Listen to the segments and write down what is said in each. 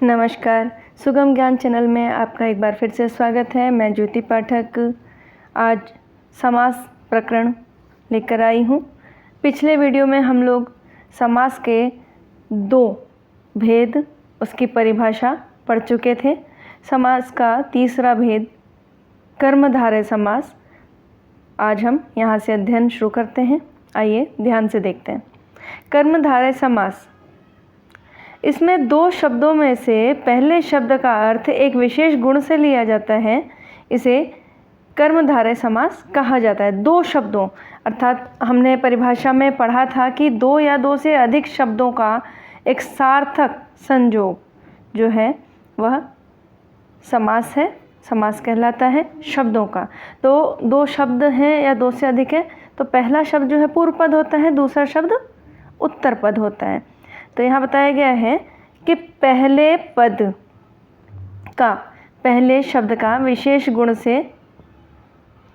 नमस्कार, सुगम ज्ञान चैनल में आपका एक बार फिर से स्वागत है। मैं ज्योति पाठक आज समास प्रकरण लेकर आई हूँ। पिछले वीडियो में हम लोग समास के दो भेद, उसकी परिभाषा पढ़ चुके थे। समास का तीसरा भेद कर्मधारय समास आज हम यहाँ से अध्ययन शुरू करते हैं। आइए ध्यान से देखते हैं। कर्मधारय समास, इसमें दो शब्दों में से पहले शब्द का अर्थ एक विशेष गुण से लिया जाता है, इसे कर्मधारय समास कहा जाता है। दो शब्दों अर्थात हमने परिभाषा में पढ़ा था कि दो या दो से अधिक शब्दों का एक सार्थक संयोग जो है वह समास है, समास कहलाता है शब्दों का। तो दो शब्द हैं या दो से अधिक है तो पहला शब्द जो है पूर्व पद होता है, दूसरा शब्द उत्तर पद होता है। तो यहाँ बताया गया है कि पहले पद का, पहले शब्द का विशेष गुण से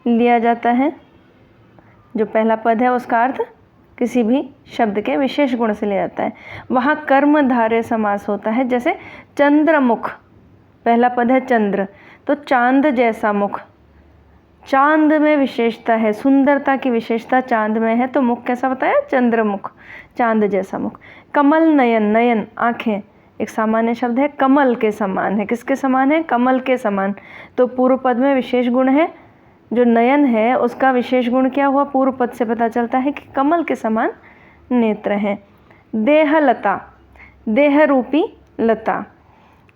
लिया जाता है। जो पहला पद है उसका अर्थ किसी भी शब्द के विशेष गुण से लिया जाता है। वहाँ कर्मधारय समास होता है। जैसे चंद्रमुख, पहला पद है चंद्र, तो चांद जैसा मुख, चांद में विशेषता है, सुंदरता की विशेषता चांद में है, तो मुख कैसा बताया? चंद्रमुख, चांद जैसा मुख। कमल नयन, नयन आँखें एक सामान्य शब्द है, कमल के समान है। किसके समान है? कमल के समान। तो पूर्व पद में विशेष गुण है, जो नयन है उसका विशेष गुण क्या हुआ? पूर्व पद से पता चलता है कि कमल के समान नेत्र हैं। देहलता, देह रूपी लता,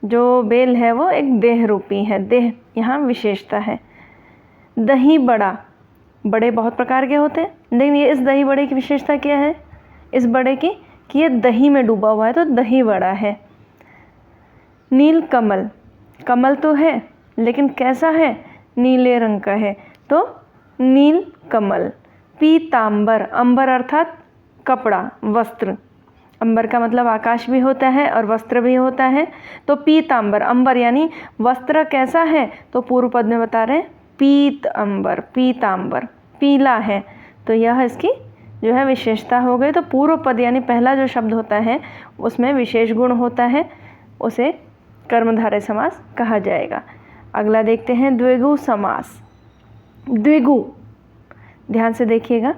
जो बेल है वो एक देह रूपी है, देह यहाँ विशेषता है। दही बड़ा, बड़े बहुत प्रकार के होते हैं, लेकिन ये इस दही बड़े की विशेषता क्या है? इस बड़े की कि ये दही में डूबा हुआ है, तो दही बड़ा है। नील कमल, कमल तो है लेकिन कैसा है? नीले रंग का है, तो नील कमल। पीतांबर, अंबर अर्थात कपड़ा, वस्त्र। अंबर का मतलब आकाश भी होता है और वस्त्र भी होता है। तो पीतांबर, अंबर यानी वस्त्र कैसा है? तो पूर्व पद में बता रहे हैं पीत अंबर, पीतांबर पीला है, तो यह इसकी जो है विशेषता हो गई। तो पूर्व पद यानी पहला जो शब्द होता है उसमें विशेष गुण होता है, उसे कर्मधारय समास कहा जाएगा। अगला देखते हैं द्विगु समास। द्विगु, ध्यान से देखिएगा,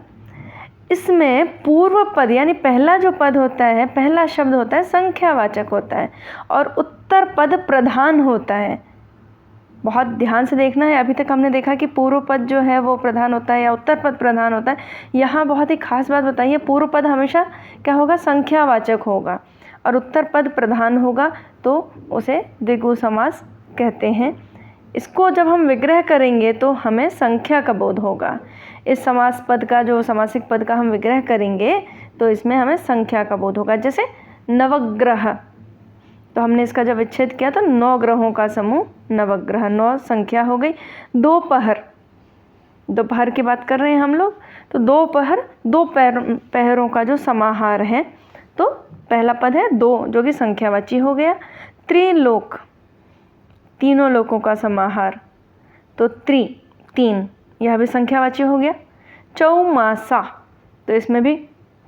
इसमें पूर्व पद यानी पहला जो पद होता है, पहला शब्द होता है संख्यावाचक होता है और उत्तर पद प्रधान होता है। बहुत ध्यान से देखना है। अभी तक हमने देखा कि पूर्व पद जो है वो प्रधान होता है या उत्तर पद प्रधान होता है। यहाँ बहुत ही खास बात बताइए, पूर्व पद हमेशा क्या होगा? संख्यावाचक होगा और उत्तर पद प्रधान होगा, तो उसे द्विगु समास कहते हैं। इसको जब हम विग्रह करेंगे तो हमें संख्या का बोध होगा। इस समास पद का, जो समासिक पद का हम विग्रह करेंगे तो इसमें हमें संख्या का बोध होगा। जैसे नवग्रह, तो हमने इसका जब विच्छेद किया तो 9 ग्रहों का समूह नवग्रह, 9 संख्या हो गई। दोपहर, दोपहर की बात कर रहे हैं हम लोग, तो दोपहर दो पहरों का जो समाहार है, तो पहला पद है दो जो कि संख्यावाची हो गया। त्रिलोक, तीनों लोकों का समाहार, तो तीन, यह भी संख्यावाची हो गया। चौमासा, तो इसमें भी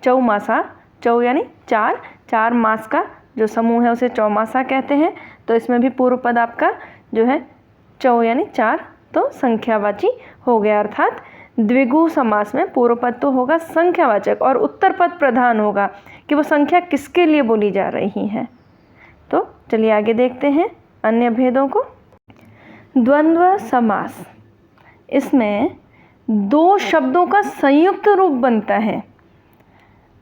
चौमासा, चौ यानी चार, चार मास का जो समूह है उसे चौमासा कहते हैं। तो इसमें भी पूर्व पद आपका जो है चौ यानी चार, तो संख्यावाची हो गया। अर्थात द्विगु समास में पूर्व पद तो होगा संख्यावाचक और उत्तर पद प्रधान होगा कि वो संख्या किसके लिए बोली जा रही है। तो चलिए आगे देखते हैं अन्य भेदों को। द्वंद्व समास, इसमें दो शब्दों का संयुक्त रूप बनता है।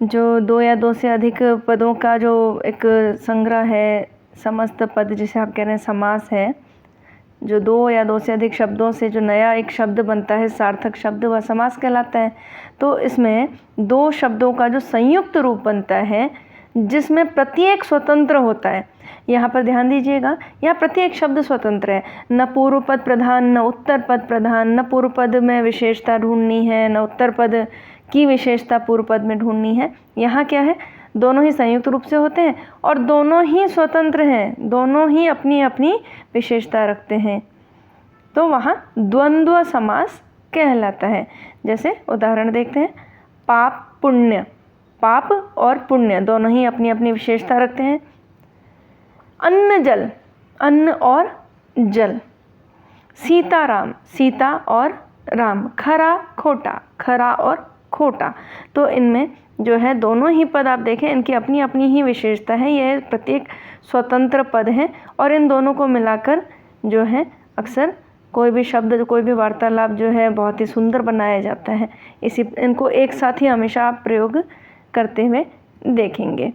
जो दो या दो से अधिक पदों का जो एक संग्रह है, समस्त पद जिसे आप कह रहे हैं समास है, जो दो या दो से अधिक शब्दों से जो नया एक शब्द बनता है, सार्थक शब्द, वह समास कहलाता है। तो इसमें दो शब्दों का जो संयुक्त रूप बनता है जिसमें प्रत्येक स्वतंत्र होता है। यहाँ पर ध्यान दीजिएगा, यहाँ प्रत्येक शब्द स्वतंत्र है, न पूर्व पद प्रधान न उत्तर पद प्रधान, न पूर्व पद में विशेषता ढूंढनी है न उत्तर पद की विशेषता पूर्व पद में ढूंढनी है। यहाँ क्या है? दोनों ही संयुक्त रूप से होते हैं और दोनों ही स्वतंत्र हैं, दोनों ही अपनी अपनी विशेषता रखते हैं, तो वहाँ द्वंद्व समास कहलाता है। जैसे उदाहरण देखते हैं, पाप पुण्य, पाप और पुण्य दोनों ही अपनी अपनी विशेषता रखते हैं। अन्न जल, अन्न और जल। सीताराम, सीता और राम। खरा खोटा, खरा और खोटा। तो इनमें जो है दोनों ही पद आप देखें, इनकी अपनी अपनी ही विशेषता है, यह प्रत्येक स्वतंत्र पद हैं और इन दोनों को मिलाकर जो है अक्सर कोई भी शब्द, कोई भी वार्तालाप जो है बहुत ही सुंदर बनाया जाता है। इनको एक साथ ही हमेशा आप प्रयोग करते हुए देखेंगे।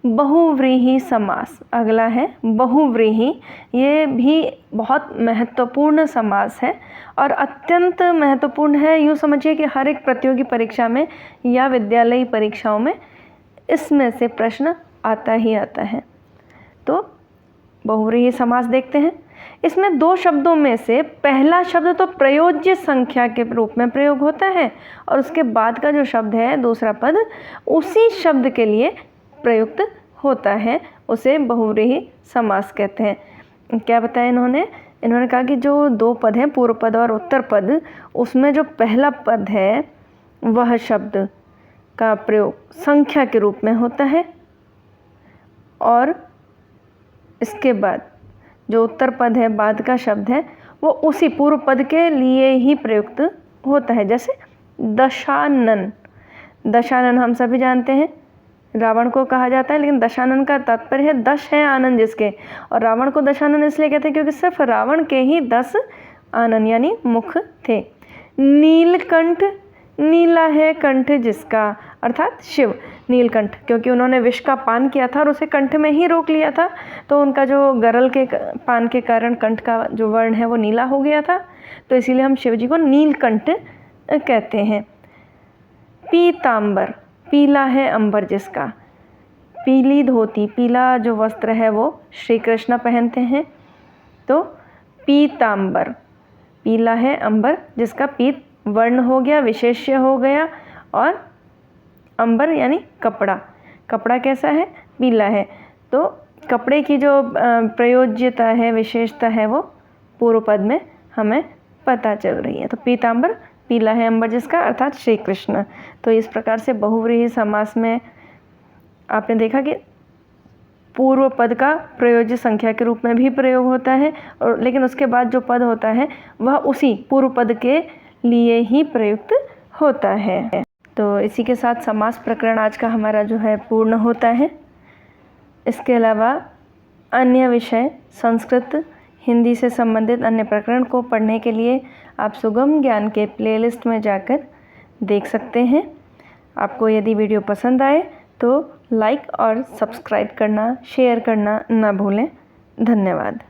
बहुव्रीहि समास, अगला है बहुव्रीहि। ये भी बहुत महत्वपूर्ण समास है और अत्यंत महत्वपूर्ण है। यूँ समझिए कि हर एक प्रतियोगी परीक्षा में या विद्यालयी परीक्षाओं में इसमें से प्रश्न आता ही आता है। तो बहुव्रीहि समास देखते हैं। इसमें दो शब्दों में से पहला शब्द तो प्रयोज्य संख्या के रूप में प्रयोग होता है और उसके बाद का जो शब्द है दूसरा पद उसी शब्द के लिए प्रयुक्त होता है, उसे बहुव्रीहि समास कहते हैं। क्या बताया इन्होंने कहा कि जो दो पद हैं, पूर्व पद और उत्तर पद, उसमें जो पहला पद है वह शब्द का प्रयोग संख्या के रूप में होता है और इसके बाद जो उत्तर पद है, बाद का शब्द है, वो उसी पूर्व पद के लिए ही प्रयुक्त होता है। जैसे दशानन, दशानन हम सभी जानते हैं रावण को कहा जाता है, लेकिन दशानन का तात्पर्य है दश है आनंद जिसके, और रावण को दशानन इसलिए कहते हैं क्योंकि सिर्फ रावण के ही 10 आनंद यानी मुख थे। नीलकंठ, नीला है कंठ जिसका, अर्थात शिव। नीलकंठ क्योंकि उन्होंने विष का पान किया था और उसे कंठ में ही रोक लिया था, तो उनका जो गरल के पान के कारण कंठ का जो वर्ण है वो नीला हो गया था, तो इसीलिए हम शिव जी को नीलकंठ कहते हैं। पीतांबर, पीला है अंबर जिसका। पीली धोती, पीला जो वस्त्र है वो श्री कृष्ण पहनते हैं, तो पीतांबर, पीला है अंबर जिसका, पीत वर्ण हो गया, विशेष्य हो गया, और अंबर यानी कपड़ा। कपड़ा कैसा है? पीला है। तो कपड़े की जो प्रयोज्यता है, विशेषता है, वो पूर्व पद में हमें पता चल रही है। तो पीतांबर, पीला है अंबर जिसका, अर्थात श्री कृष्ण। तो इस प्रकार से बहुव्रीहि समास में आपने देखा कि पूर्व पद का प्रयोज्य संख्या के रूप में भी प्रयोग होता है, और लेकिन उसके बाद जो पद होता है वह उसी पूर्व पद के लिए ही प्रयुक्त होता है। तो इसी के साथ समास प्रकरण आज का हमारा जो है पूर्ण होता है। इसके अलावा अन्य विषय, संस्कृत, हिंदी से संबंधित अन्य प्रकरण को पढ़ने के लिए आप सुगम ज्ञान के प्लेलिस्ट में जाकर देख सकते हैं। आपको यदि वीडियो पसंद आए तो लाइक और सब्सक्राइब करना, शेयर करना ना भूलें। धन्यवाद।